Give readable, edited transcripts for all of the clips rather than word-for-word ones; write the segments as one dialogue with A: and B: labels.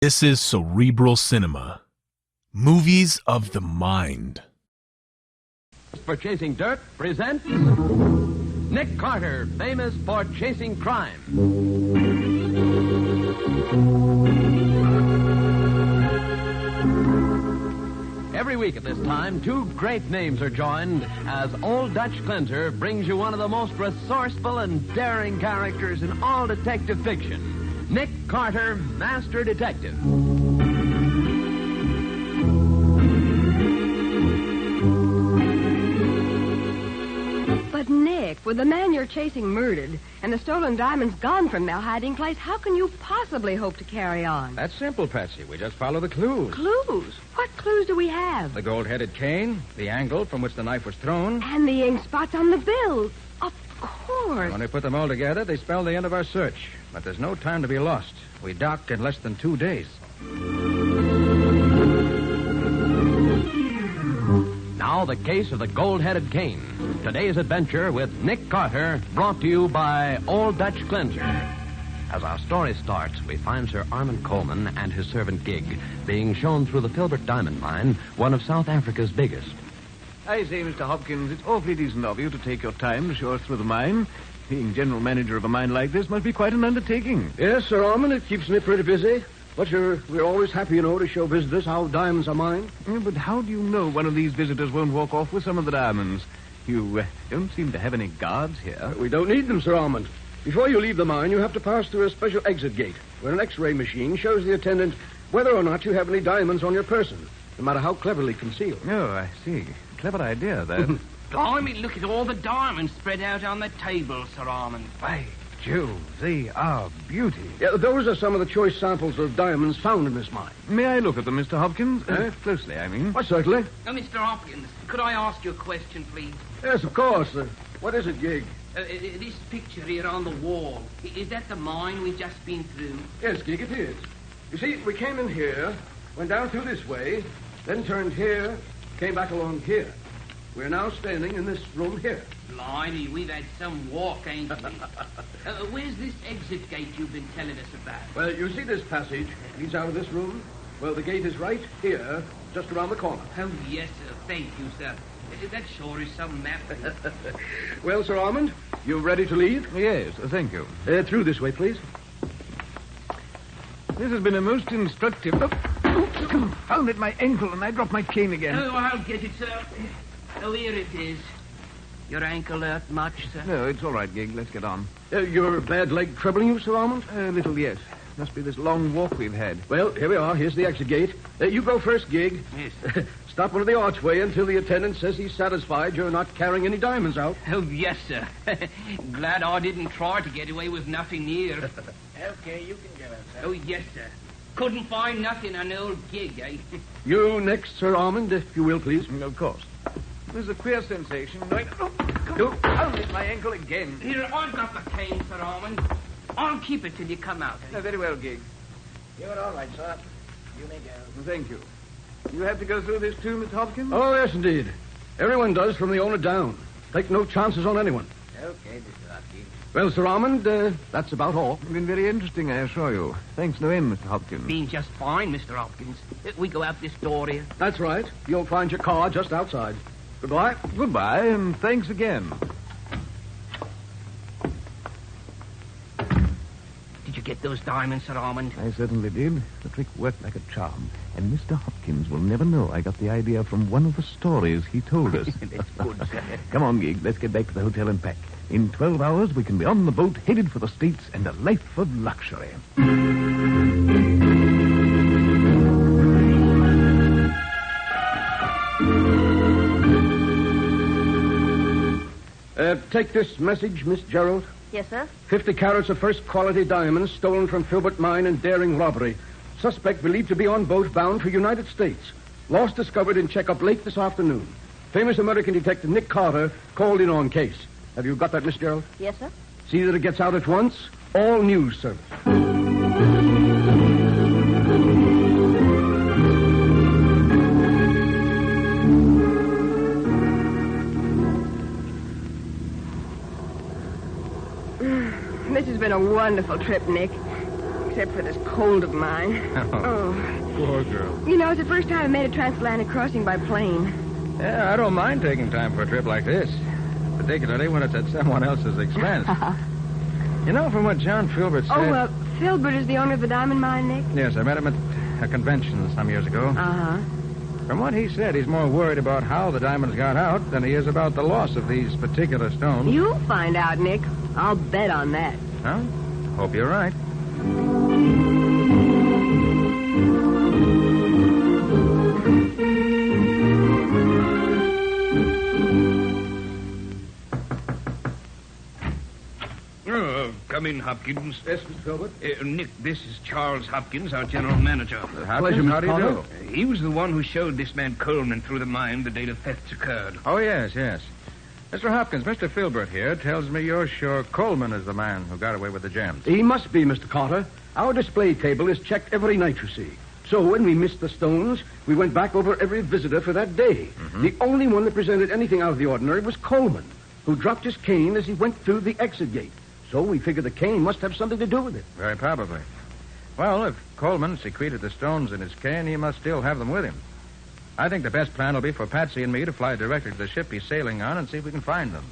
A: This is Cerebral Cinema. Movies of the mind.
B: For Chasing Dirt presents Nick Carter, famous for chasing crime. Every week at this time, two great names are joined as Old Dutch Cleanser brings you one of the most resourceful and daring characters in all detective fiction. Nick Carter, Master Detective.
C: But, Nick, with the man you're chasing murdered and the stolen diamonds gone from their hiding place, how can you possibly hope to carry on?
D: That's simple, Patsy. We just follow the clues.
C: Clues? What clues do we have?
D: The gold-headed cane, the angle from which the knife was thrown.
C: And the ink spots on the bills. Of course.
D: When we put them all together, they spell the end of our search. But there's no time to be lost. We dock in less than 2 days.
B: Now, the case of the gold-headed cane. Today's adventure with Nick Carter, brought to you by Old Dutch Cleanser. As our story starts, we find Sir Armand Coleman and his servant Gig being shown through the Filbert Diamond Mine, one of South Africa's biggest.
E: I say, Mr. Hopkins, it's awfully decent of you to take your time to show us through the mine. Being general manager of a mine like this must be quite an undertaking.
F: Yes, Sir Armand, it keeps me pretty busy. But we're always happy, to show visitors how diamonds are mined.
E: Yeah, but how do you know one of these visitors won't walk off with some of the diamonds? You don't seem to have any guards here.
F: We don't need them, Sir Armand. Before you leave the mine, you have to pass through a special exit gate, where an X-ray machine shows the attendant whether or not you have any diamonds on your person, no matter how cleverly concealed.
E: Oh, I see. Clever idea, that.
G: Blimey, look at all the diamonds spread out on the table, Sir Armand.
E: By Jove, they are beauty.
F: Yeah, those are some of the choice samples of diamonds found in this mine.
E: May I look at them, Mr. Hopkins? Closely, I mean.
F: Why, certainly.
G: Now, Mr. Hopkins, could I ask you a question, please?
F: Yes, of course. What is it, Gig?
G: This picture here on the wall, is that the mine we've just been through?
F: Yes, Gig, it is. You see, we came in here, went down through this way, then turned here, came back along here. We're now standing in this room here.
G: Blimey, we've had some walk, ain't we? Where's this exit gate you've been telling us about?
F: Well, you see this passage leads out of this room? Well, the gate is right here, just around the corner.
G: Oh, yes, sir. Thank you, sir. That sure is some map.
F: Well, Sir Armand, you ready to leave?
E: Yes, thank you.
F: Through this way, please.
E: This has been a most instructive... Oh, confound it, my ankle, and I dropped my cane again.
G: Oh, I'll get it, sir. Oh, here it is. Your ankle hurt much, sir?
E: No, it's all right, Gig. Let's get on.
F: Your bad leg troubling you, Sir Armand?
E: A little, yes. Must be this long walk we've had.
F: Well, here we are. Here's the exit gate. You go first, Gig.
G: Yes.
F: Stop under the archway until the attendant says he's satisfied you're not carrying any diamonds out.
G: Oh, yes, sir. Glad I didn't try to get away with nothing near.
H: Okay, you can go, sir.
G: Oh, yes, sir. Couldn't find nothing on the old Gig, eh?
F: You next, Sir Armand, if you will, please.
E: Of course. There's a queer sensation. Confound it, my ankle again.
G: Here, I've got the cane, Sir Armand. I'll keep it till you come out.
E: No, very well, Gig.
H: You're all right, sir. You may go.
E: Thank you. You have to go through this too, Mr. Hopkins?
F: Oh, yes, indeed. Everyone does from the owner down. Take no chances on anyone.
H: Okay, Mr. Hopkins.
F: Well, Sir Armand, that's about all.
E: Been very interesting, I assure you. Thanks no end, Mr. Hopkins.
G: Been just fine, Mr. Hopkins. We go out this door here.
F: That's right. You'll find your car just outside. Goodbye.
E: Goodbye, and thanks again.
G: Did you get those diamonds, Sir Armand?
E: I certainly did. The trick worked like a charm. And Mr. Hopkins will never know I got the idea from one of the stories he told us.
G: That's good, sir.
E: Come on, Gig. Let's get back to the hotel and pack. In 12 hours, we can be on the boat, headed for the States, and a life of luxury.
F: Take this message, Miss Gerald.
C: Yes, sir?
F: 50 carats of first-quality diamonds stolen from Filbert Mine in daring robbery. Suspect believed to be on boat bound for United States. Lost discovered in checkup late this afternoon. Famous American detective Nick Carter called in on case. Have you got that, Miss Gerald?
C: Yes, sir?
F: See that it gets out at once. All news service.
C: This has been a wonderful trip, Nick. except for this cold of mine. Oh.
D: Poor girl.
C: You know, it's the first time I've made a transatlantic crossing by plane.
D: Yeah, I don't mind taking time for a trip like this, particularly when it's at someone else's expense. You know, from what John Filbert said...
C: Oh, Filbert is the owner of the diamond mine, Nick?
D: Yes, I met him at a convention some years ago.
C: Uh-huh.
D: From what he said, he's more worried about how the diamonds got out than he is about the loss of these particular stones.
C: You'll find out, Nick. I'll bet on that.
D: Huh? Hope you're right.
I: Come in, Hopkins.
F: Yes, Mr. Filbert.
I: Nick, this is Charles Hopkins, our general manager.
D: Pleasure,
F: Mr.
D: how do you
F: Potter.
D: do?
I: He was the one who showed this man Coleman through the mine the day the thefts occurred.
D: Oh, yes. Mr. Hopkins, Mr. Filbert here tells me you're sure Coleman is the man who got away with the gems.
F: He must be, Mr. Carter. Our display table is checked every night, you see. So when we missed the stones, we went back over every visitor for that day.
D: Mm-hmm.
F: The only one that presented anything out of the ordinary was Coleman, who dropped his cane as he went through the exit gate. So we figured the cane must have something to do with it.
D: Very probably. Well, if Coleman secreted the stones in his cane, he must still have them with him. I think the best plan will be for Patsy and me to fly directly to the ship he's sailing on and see if we can find them.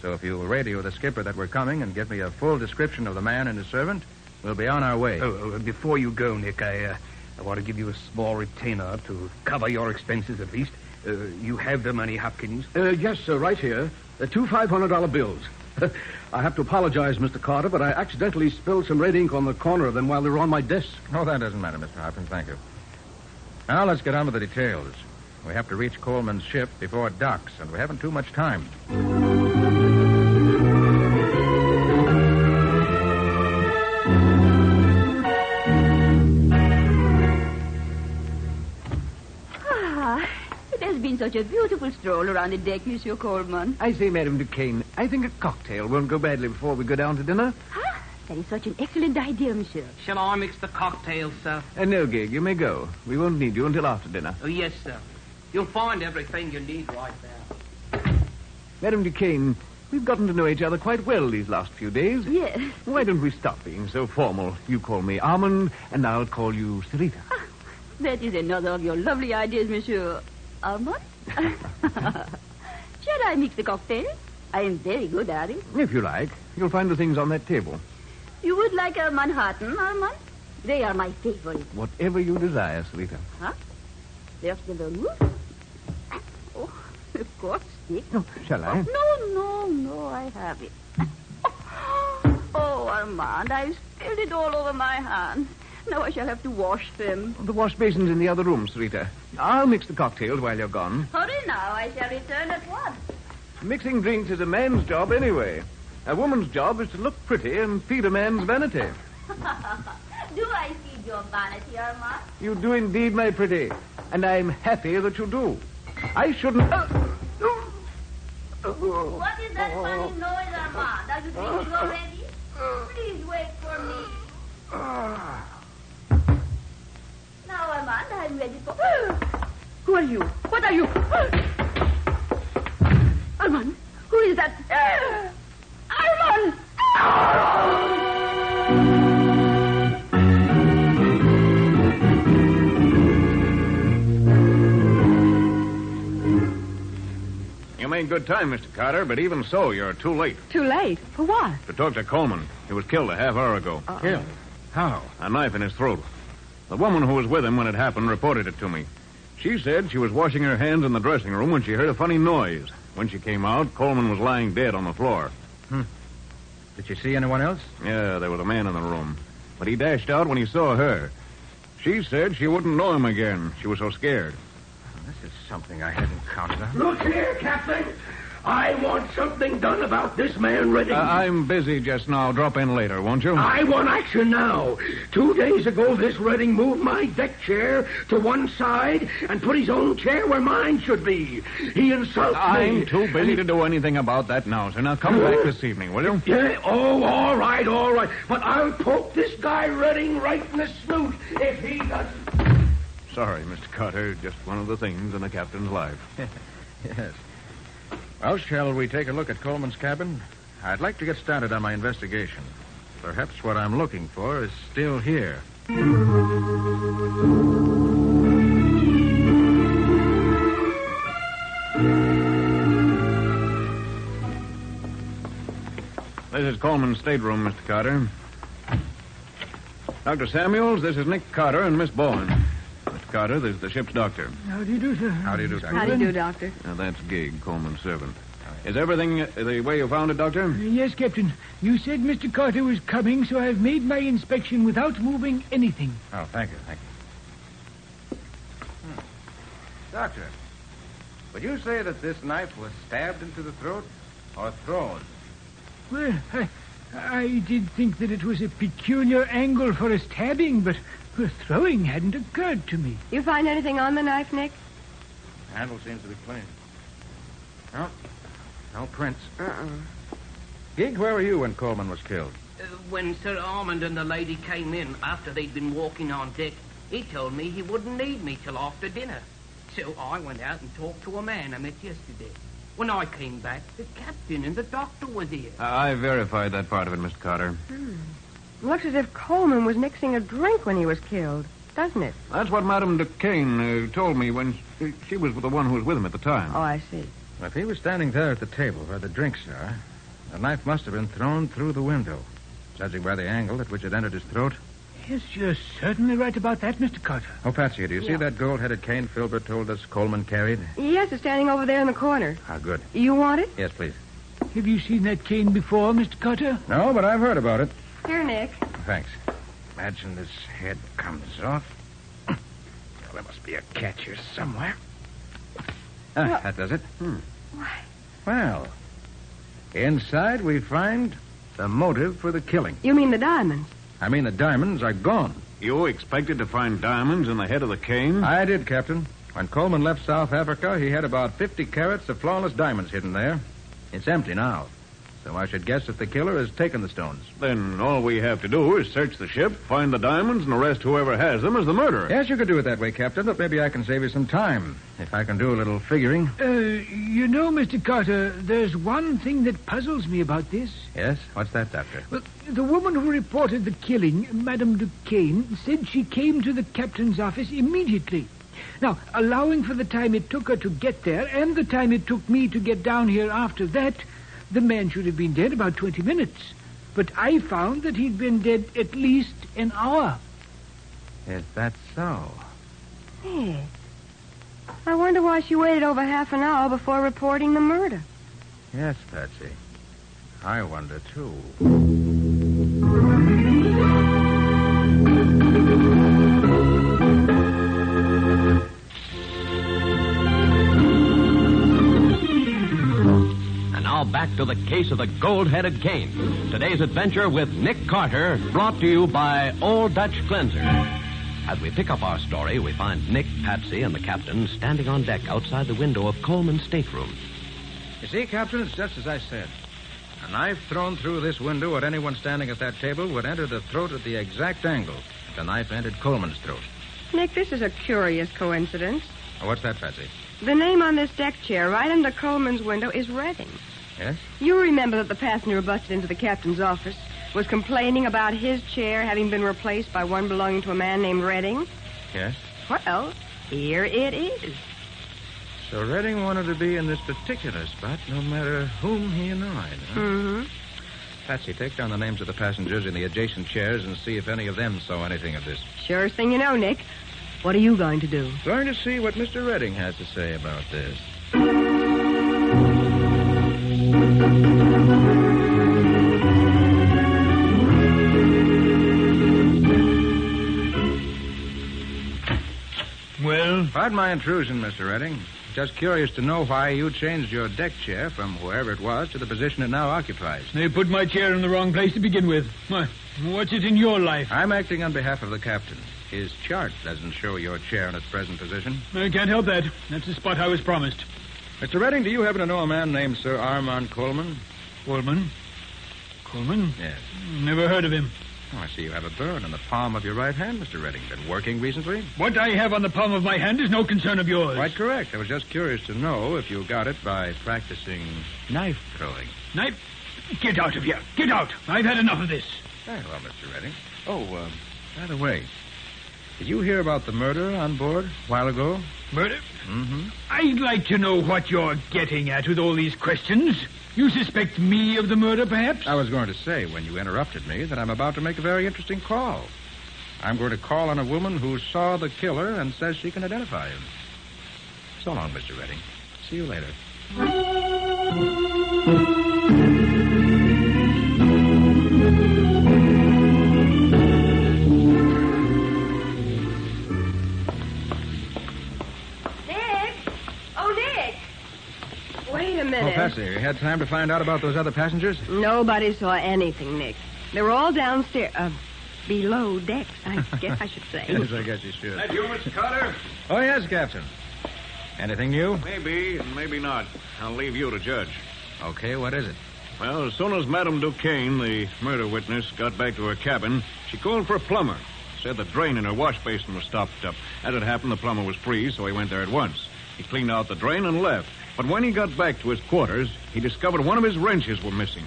D: So if you'll radio the skipper that we're coming and give me a full description of the man and his servant, we'll be on our way.
I: Before you go, Nick, I want to give you a small retainer to cover your expenses at least. You have the money, Hopkins?
F: Yes, sir, right here. Two $500 bills. I have to apologize, Mr. Carter, but I accidentally spilled some red ink on the corner of them while they were on my desk.
D: Oh, that doesn't matter, Mr. Hopkins. Thank you. Now, let's get on with the details. We have to reach Coleman's ship before it docks, and we haven't too much time.
J: It has been such a beautiful stroll around the deck, Monsieur Coleman.
E: I say, Madame Duquesne, I think a cocktail won't go badly before we go down to dinner.
J: Ah, that is such an excellent idea, Monsieur.
G: Shall I mix the cocktails, sir?
E: No, Gig, you may go. We won't need you until after dinner.
G: Oh, yes, sir. You'll find everything you need right there.
E: Madame Duquesne, we've gotten to know each other quite well these last few days.
J: Yes.
E: Why don't we stop being so formal? You call me Armand, and I'll call you Sarita.
J: That is another of your lovely ideas, Monsieur Armand. Shall I mix the cocktail? I am very good at it.
E: If you like. You'll find the things on that table.
J: You would like a Manhattan, Armand? They are my favorite.
E: Whatever you desire, Sarita.
J: Huh? There's the vermouth. Oh, of course, Dick.
E: Oh, shall I?
J: No, I have it. Oh, Armand, I've spilled it all over my hands. Now I shall have to wash them.
E: The wash basin's in the other room, Sarita. I'll mix the cocktails while you're gone.
J: Hurry now, I shall return at once.
E: Mixing drinks is a man's job anyway. A woman's job is to look pretty and feed a man's vanity.
J: Do I feed your vanity, Armand?
E: You do indeed, my pretty. And I'm happy that you do. I shouldn't...
J: What is that funny noise, Armand? Are you drinking already? Please wait for me. Now, Armand, I'm ready for... Who are you? What are you? Armand, who is that? Armand!
E: You made good time, Mr. Carter, but even so, you're too late.
C: Too late? For what?
E: To talk to Coleman. He was killed a half hour ago.
D: Killed? How?
E: A knife in his throat. The woman who was with him when it happened reported it to me. She said she was washing her hands in the dressing room when she heard a funny noise. When she came out, Coleman was lying dead on the floor.
D: Did you see anyone else?
E: Yeah, there was a man in the room. But he dashed out when he saw her. She said she wouldn't know him again. She was so scared.
D: This is something I hadn't counted on.
F: Look here, Captain. I want something done about this man Redding.
E: I'm busy just now. Drop in later, won't you?
F: I want action now. 2 days ago, this Redding moved my deck chair to one side and put his own chair where mine should be. He insults me.
E: I'm too busy to do anything about that now, sir. Now come back this evening, will you?
F: Yeah, all right. But I'll poke this guy Redding right in the snoot if he doesn't.
E: Sorry, Mr. Carter. Just one of the things in a captain's life.
D: Yes. Well, shall we take a look at Coleman's cabin? I'd like to get started on my investigation. Perhaps what I'm looking for is still here.
E: This is Coleman's stateroom, Mr. Carter. Dr. Samuels, this is Nick Carter and Miss Bowen. Mr. Carter, this is the ship's doctor.
F: How do you do, sir?
D: How do you do, Doctor?
C: How do you do, Doctor?
E: Now, that's Gig, Coleman's servant. Is everything the way you found it, Doctor?
K: Yes, Captain. You said Mr. Carter was coming, so I've made my inspection without moving anything.
D: Oh, thank you. Doctor, would you say that this knife was stabbed into the throat or thrown?
K: Well, I did think that it was a peculiar angle for a stabbing, but throwing hadn't occurred to me.
C: You find anything on the knife, Nick?
D: The handle seems to be clean. No prints. Gig, where were you when Coleman was killed?
G: When Sir Armand and the lady came in after they'd been walking on deck, he told me he wouldn't need me till after dinner. So I went out and talked to a man I met yesterday. When I came back, the captain and the doctor were there.
E: I verified that part of it, Mr. Carter.
C: Looks as if Coleman was mixing a drink when he was killed, doesn't it?
E: That's what Madame Duquesne told me when she was the one who was with him at the time.
C: Oh, I see.
D: If he was standing there at the table where the drinks are, the knife must have been thrown through the window, judging by the angle at which it entered his throat.
K: Yes, you're certainly right about that, Mr. Carter.
D: Oh, Patsy, do you see that gold-headed cane Filbert told us Coleman carried?
C: Yes, it's standing over there in the corner.
D: Ah, good.
C: You want it?
D: Yes, please.
K: Have you seen that cane before, Mr. Carter?
D: No, but I've heard about it.
C: Here, Nick.
D: Thanks. Imagine this head comes off. Well, there must be a catch here somewhere. That does it.
C: Why?
D: Well, inside we find the motive for the killing.
C: You mean the diamonds?
D: I mean, the diamonds are gone.
E: You expected to find diamonds in the head of the cane?
D: I did, Captain. When Coleman left South Africa, he had about 50 carats of flawless diamonds hidden there. It's empty now. So I should guess that the killer has taken the stones.
E: Then all we have to do is search the ship, find the diamonds, and arrest whoever has them as the murderer.
D: Yes, you could do it that way, Captain, but maybe I can save you some time. If I can do a little figuring.
K: You know, Mr. Carter, there's one thing that puzzles me about this.
D: Yes? What's that, Doctor?
K: Well, the woman who reported the killing, Madame Duquesne, said she came to the captain's office immediately. Now, allowing for the time it took her to get there and the time it took me to get down here after that, the man should have been dead about 20 minutes. But I found that he'd been dead at least an hour.
D: Is that so?
C: Nick. I wonder why she waited over half an hour before reporting the murder.
D: Yes, Patsy. I wonder, too.
B: Now back to the case of the gold-headed cane. Today's adventure with Nick Carter, brought to you by Old Dutch Cleanser. As we pick up our story, we find Nick, Patsy, and the captain standing on deck outside the window of Coleman's stateroom.
D: You see, Captain, it's just as I said. A knife thrown through this window at anyone standing at that table would enter the throat at the exact angle the knife entered Coleman's throat.
C: Nick, this is a curious coincidence.
D: Oh, what's that, Patsy?
C: The name on this deck chair right under Coleman's window is Redding.
D: Yes?
C: You remember that the passenger who busted into the captain's office was complaining about his chair having been replaced by one belonging to a man named Redding?
D: Yes?
C: Well, here it is.
D: So Redding wanted to be in this particular spot no matter whom he annoyed, huh?
C: Mm-hmm.
D: Patsy, take down the names of the passengers in the adjacent chairs and see if any of them saw anything of this.
C: Surest thing you know, Nick. What are you going to do?
D: Going to see what Mr. Redding has to say about this.
K: Well?
D: Pardon my intrusion, Mr. Redding. Just curious to know why you changed your deck chair from wherever it was to the position it now occupies.
K: They put my chair in the wrong place to begin with. What's it in your life?
D: I'm acting on behalf of the captain. His chart doesn't show your chair in its present position.
K: I can't help that. That's the spot I was promised.
D: Mr. Redding, do you happen to know a man named Sir Armand Coleman?
K: Coleman? Coleman?
D: Yes.
K: Never heard of him.
D: Oh, I see you have a burn on the palm of your right hand, Mr. Redding. Been working recently?
K: What I have on the palm of my hand is no concern of yours.
D: Quite correct. I was just curious to know if you got it by practicing knife throwing.
K: Knife? Get out of here. Get out. I've had enough of this.
D: Very well, Mr. Redding. Oh, by the way, did you hear about the murder on board a while ago?
K: Murder?
D: Mm-hmm.
K: I'd like to know what you're getting at with all these questions. You suspect me of the murder, perhaps?
D: I was going to say, when you interrupted me, that I'm about to make a very interesting call. I'm going to call on a woman who saw the killer and says she can identify him. So long, Mr. Redding. See you later.
C: Nick! Oh, Nick! Wait a minute.
D: Oh, Patsy, you had time to find out about those other passengers?
C: Nobody saw anything, Nick. They were all downstairs. Below decks, I guess I should say.
D: Yes, I guess you should.
E: That you, Mr. Carter?
D: Oh, yes, Captain. Anything new?
E: Maybe, and maybe not. I'll leave you to judge.
D: Okay, what is it?
E: Well, as soon as Madame Duquesne, the murder witness, got back to her cabin, she called for a plumber. Said the drain in her wash basin was stopped up. As it happened, the plumber was free, so he went there at once. He cleaned out the drain and left. But when he got back to his quarters, he discovered one of his wrenches were missing.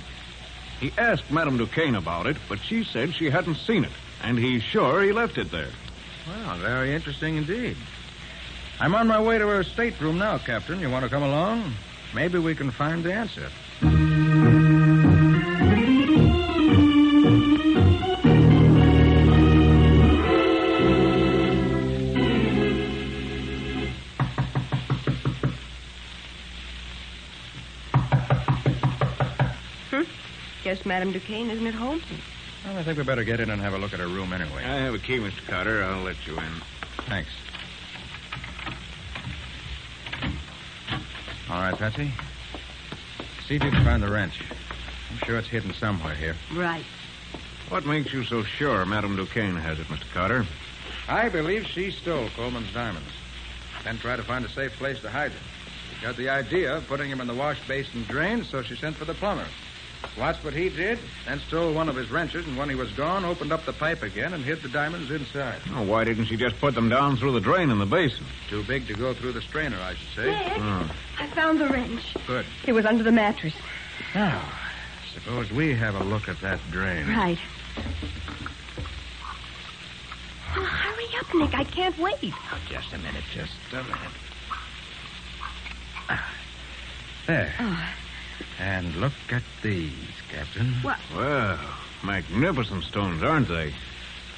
E: He asked Madame Duquesne about it, but she said she hadn't seen it, and he's sure he left it there.
D: Well, very interesting indeed. I'm on my way to her stateroom now, Captain. You want to come along? Maybe we can find the answer.
C: Guess Madame Duquesne isn't at home.
D: Well, I think we better get in and have a look at her room anyway.
E: I have a key, Mr. Carter. I'll let you in.
D: Thanks. All right, Patsy. See if you can find the wrench. I'm sure it's hidden somewhere here.
C: Right.
E: What makes you so sure Madame Duquesne has it, Mr. Carter?
D: I believe she stole Coleman's diamonds. Then tried to find a safe place to hide them. She got the idea of putting him in the wash basin drain, so she sent for the plumber. Watched what he did, then stole one of his wrenches, and when he was gone, opened up the pipe again and hid the diamonds inside.
E: Oh, why didn't she just put them down through the drain in the basin?
D: Too big to go through the strainer, I should say.
C: Nick,
E: Oh.
C: I found the wrench.
D: Good.
C: It was under the mattress.
D: Now, suppose we have a look at that drain.
C: Right. Oh, hurry up, Nick. I can't wait.
D: Oh, just a minute, just a minute. There.
C: Oh.
D: And look at these, Captain.
C: What?
E: Well, magnificent stones, aren't they?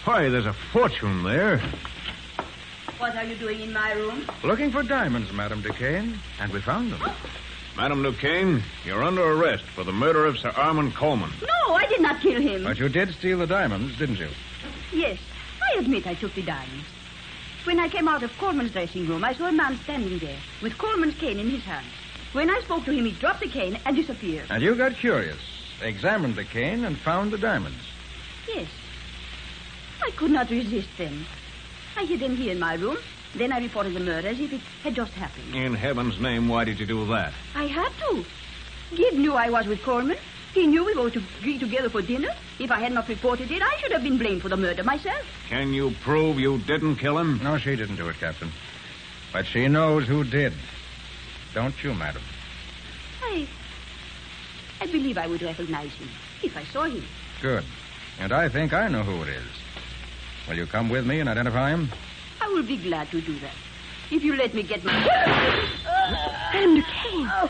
E: Why, there's a fortune there.
J: What are you doing in my room?
D: Looking for diamonds, Madame Duquesne, and we found them.
E: Madame Duquesne, you're under arrest for the murder of Sir Armand Coleman.
J: No, I did not kill him.
D: But you did steal the diamonds, didn't you?
J: Yes, I admit I took the diamonds. When I came out of Coleman's dressing room, I saw a man standing there with Coleman's cane in his hand. When I spoke to him, he dropped the cane and disappeared.
D: And you got curious, examined the cane, and found the diamonds.
J: Yes. I could not resist them. I hid them here in my room. Then I reported the murder as if it had just happened.
E: In heaven's name, why did you do that?
J: I had to. Gib knew I was with Coleman. He knew we were to be together for dinner. If I had not reported it, I should have been blamed for the murder myself.
E: Can you prove you didn't kill him?
D: No, she didn't do it, Captain. But she knows who did. Don't you, madam?
J: I believe I would recognize him if I saw him.
D: Good. And I think I know who it is. Will you come with me and identify him?
J: I will be glad to do that. If you let me get my...
C: Madame Duquesne.
J: Oh,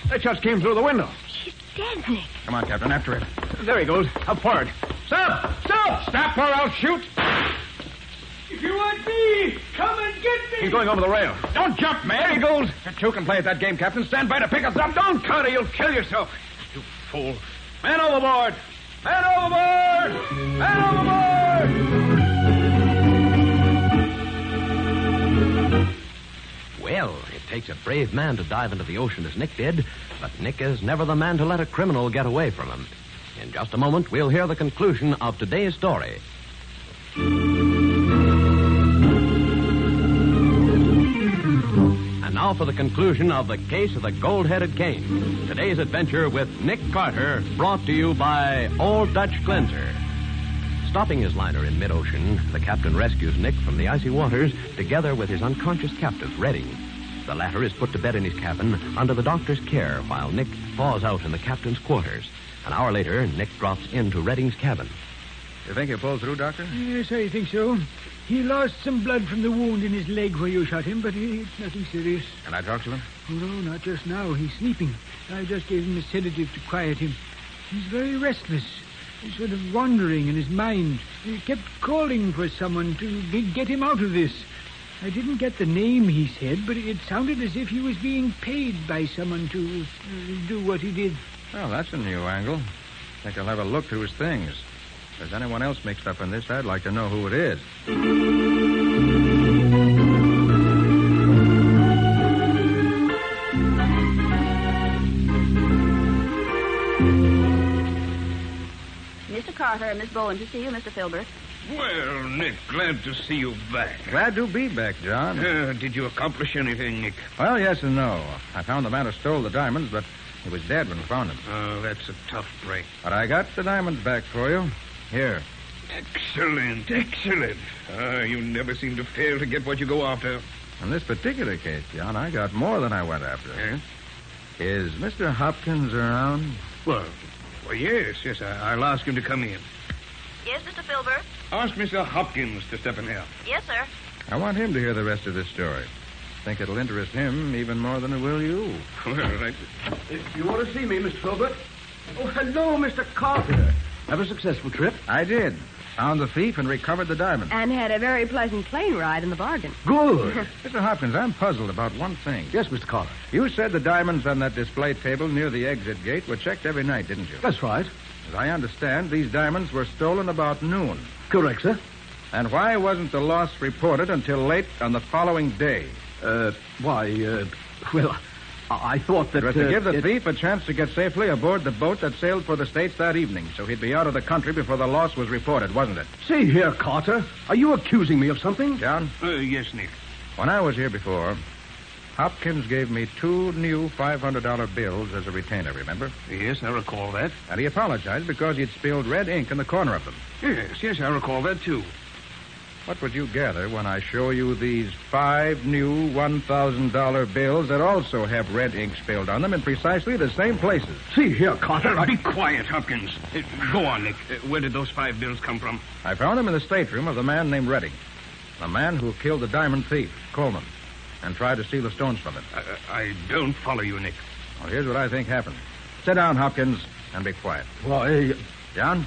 E: That just came through the window.
C: She's dead, Nick.
D: Come on, Captain, after it.
E: There he goes. Up forward. Stop! Stop!
D: Stop or I'll shoot!
K: If you want me, come and get me.
E: He's going over the rail.
D: Don't jump, man! There he goes! You two can play at that game, Captain. Stand by to pick us up.
E: Don't, Carter. You'll kill yourself. You fool. Man overboard! Man overboard! Man overboard!
B: Well, it takes a brave man to dive into the ocean as Nick did, but Nick is never the man to let a criminal get away from him. In just a moment, we'll hear the conclusion of today's story. And now for the conclusion of the case of the gold-headed cane. Today's adventure with Nick Carter, brought to you by Old Dutch Cleanser. Stopping his liner in mid-ocean, the captain rescues Nick from the icy waters together with his unconscious captive, Redding. The latter is put to bed in his cabin under the doctor's care while Nick thaws out in the captain's quarters. An hour later, Nick drops into Redding's cabin.
D: You think he'll pull through, Doctor?
K: Yes, I think so. He lost some blood from the wound in his leg where you shot him, but it's nothing serious.
D: Can I talk to him?
K: Oh, no, not just now. He's sleeping. I just gave him a sedative to quiet him. He's very restless. He's sort of wandering in his mind. He kept calling for someone to get him out of this. I didn't get the name he said, but it sounded as if he was being paid by someone to do what he did.
D: Well, that's a new angle. Think I'll have a look through his things. If there's anyone else mixed up in this, I'd like to know who it is.
J: Mr. Carter, Miss Bowen, to see you, Mr. Filbert.
I: Well, Nick, glad to see you back.
D: Glad to be back, John.
I: Did you accomplish anything, Nick?
D: Well, yes and no. I found the man who stole the diamonds, but he was dead when we found him.
I: Oh, that's a tough break.
D: But I got the diamonds back for you. Here.
I: Excellent, excellent. You never seem to fail to get what you go after.
D: In this particular case, John, I got more than I went after.
I: Yes?
D: Is Mr. Hopkins around?
I: Well, yes. I'll ask him to come in.
J: Yes, Mr. Filbert?
I: Ask Mr. Hopkins to step in here.
J: Yes, sir.
D: I want him to hear the rest of this story. Think it'll interest him even more than it will you.
I: Well,
F: You want to see me, Mr. Filbert? Oh, hello, Mr. Carter. Have a successful trip?
D: I did. Found the thief and recovered the diamond.
C: And had a very pleasant plane ride in the bargain.
F: Good.
D: Mr. Hopkins, I'm puzzled about one thing.
F: Yes, Mr. Carter.
D: You said the diamonds on that display table near the exit gate were checked every night, didn't you?
F: That's right.
D: As I understand, these diamonds were stolen about noon.
F: Correct, sir.
D: And why wasn't the loss reported until late on the following day?
F: Well, I thought that...
D: It was to give the thief a chance to get safely aboard the boat that sailed for the States that evening, so he'd be out of the country before the loss was reported, wasn't it?
F: See here, Carter. Are you accusing me of something?
D: John?
I: Yes, Nick.
D: When I was here before, Hopkins gave me 2 new $500 bills as a retainer, remember?
I: Yes, I recall that.
D: And he apologized because he'd spilled red ink in the corner of them.
I: Yes, I recall that, too.
D: What would you gather when I show you these 5 new $1,000 bills that also have red ink spilled on them in precisely the same places?
F: See here, Carter.
I: Be quiet, Hopkins. Go on, Nick. Where did those 5 bills come from?
D: I found them in the stateroom of the man named Redding, the man who killed the diamond thief, Coleman, and tried to steal the stones from him.
I: I don't follow you, Nick.
D: Well, here's what I think happened. Sit down, Hopkins, and be quiet.
F: Why,
D: John?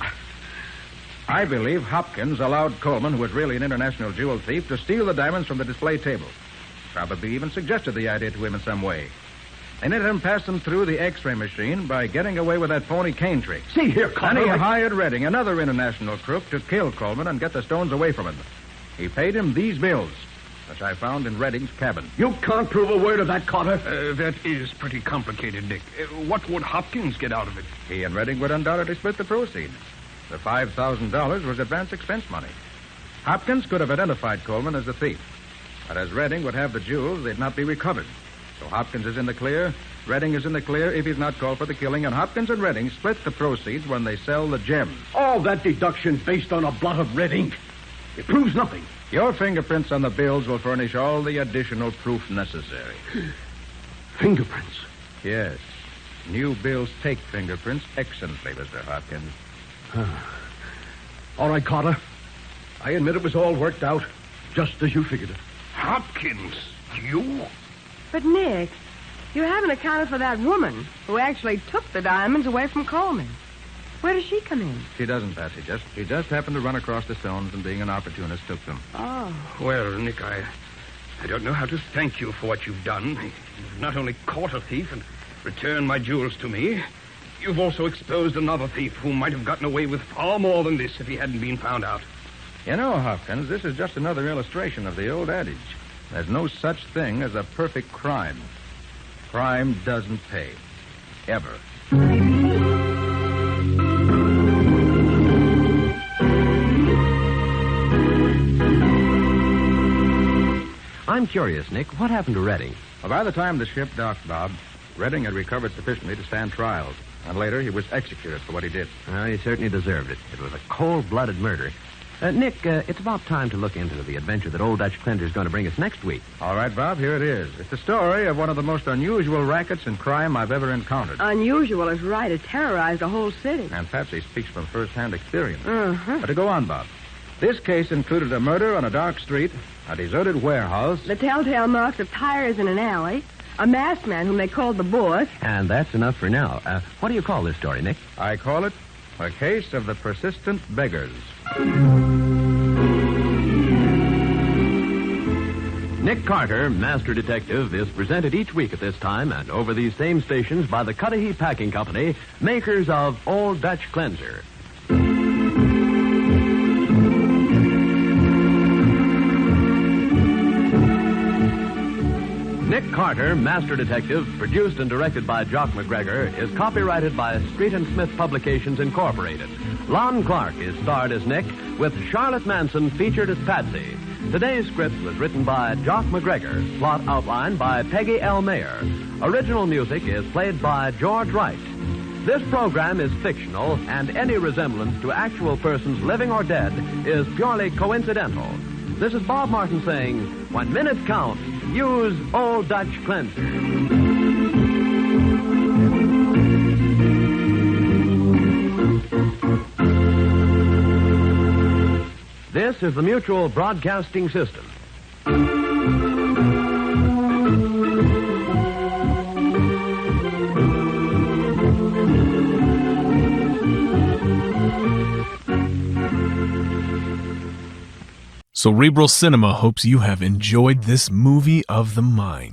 D: I believe Hopkins allowed Coleman, who was really an international jewel thief, to steal the diamonds from the display table. Probably even suggested the idea to him in some way. They let him pass them through the X-ray machine by getting away with that phony cane trick.
F: see here, Carter.
D: Then he hired Redding, another international crook, to kill Coleman and get the stones away from him. He paid him these bills, which I found in Redding's cabin.
F: You can't prove a word of that, Carter.
I: That is pretty complicated, Nick. What would Hopkins get out of it?
D: He and Redding would undoubtedly split the proceeds. The $5,000 was advance expense money. Hopkins could have identified Coleman as the thief. But as Redding would have the jewels, they'd not be recovered. So Hopkins is in the clear. Redding is in the clear if he's not called for the killing. And Hopkins and Redding split the proceeds when they sell the gems.
F: All that deduction based on a blot of red ink. It proves nothing.
D: Your fingerprints on the bills will furnish all the additional proof necessary.
F: Fingerprints?
D: Yes. New bills take fingerprints excellently, Mr. Hopkins.
F: All right, Carter. I admit it was all worked out, just as you figured it.
I: Hopkins? You?
C: But, Nick, you haven't accounted for that woman who actually took the diamonds away from Coleman. Where does she come in?
D: She doesn't, Patsy. She just happened to run across the stones and, being an opportunist, took them.
C: Oh.
I: Well, Nick, I don't know how to thank you for what you've done. You've not only caught a thief and returned my jewels to me, you've also exposed another thief who might have gotten away with far more than this if he hadn't been found out.
D: You know, Hopkins, this is just another illustration of the old adage. There's no such thing as a perfect crime. Crime doesn't pay. Ever.
B: I'm curious, Nick. What happened to Redding?
D: Well, by the time the ship docked, Bob, Redding had recovered sufficiently to stand trial. And later, he was executed for what he did.
B: Well, he certainly deserved it. It was a cold-blooded murder. Nick, it's about time to look into the adventure that Old Dutch Cleanser's going to bring us next week.
D: All right, Bob, here it is. It's the story of one of the most unusual rackets and crime I've ever encountered.
C: Unusual is right. It terrorized a whole city.
D: And Patsy speaks from first-hand experience.
C: Uh-huh.
D: But to go on, Bob. This case included a murder on a dark street, a deserted warehouse.
C: The telltale marks of tires in an alley, a masked man whom they called the boss.
B: And that's enough for now. What do you call this story, Nick?
D: I call it a case of the persistent beggars.
B: Nick Carter, Master Detective, is presented each week at this time and over these same stations by the Cudahy Packing Company, makers of Old Dutch Cleanser. Nick Carter, Master Detective, produced and directed by Jock McGregor, is copyrighted by Street and Smith Publications, Incorporated. Lon Clark is starred as Nick, with Charlotte Manson featured as Patsy. Today's script was written by Jock McGregor, plot outlined by Peggy L. Mayer. Original music is played by George Wright. This program is fictional, and any resemblance to actual persons living or dead is purely coincidental. This is Bob Martin saying, when minutes count, use Old Dutch Cleanser. This is the Mutual Broadcasting System.
A: Cerebral Cinema hopes you have enjoyed this movie of the mind.